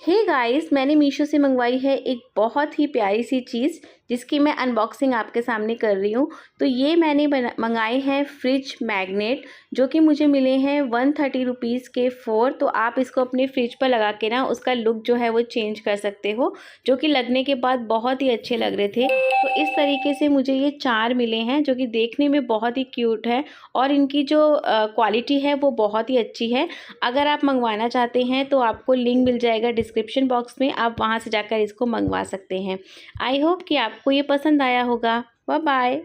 Hey guys, मैंने मीशो से मंगवाई है एक बहुत ही प्यारी सी चीज़ जिसकी मैं अनबॉक्सिंग आपके सामने कर रही हूँ। तो ये मैंने मंगाए हैं फ्रिज मैग्नेट, जो कि मुझे मिले हैं 130 रुपीज़ के 4। तो आप इसको अपने फ्रिज पर लगा के ना उसका लुक जो है वो चेंज कर सकते हो, जो कि लगने के बाद बहुत ही अच्छे लग रहे थे। तो इस तरीके से मुझे ये 4 मिले हैं, जो कि देखने में बहुत ही क्यूट है और इनकी जो क्वालिटी है वो बहुत ही अच्छी है। अगर आप मंगवाना चाहते हैं तो आपको लिंक मिल जाएगा डिस्क्रिप्शन बॉक्स में, आप वहां से जाकर इसको मंगवा सकते हैं। आई होप कि आपको ये पसंद आया होगा। Bye bye.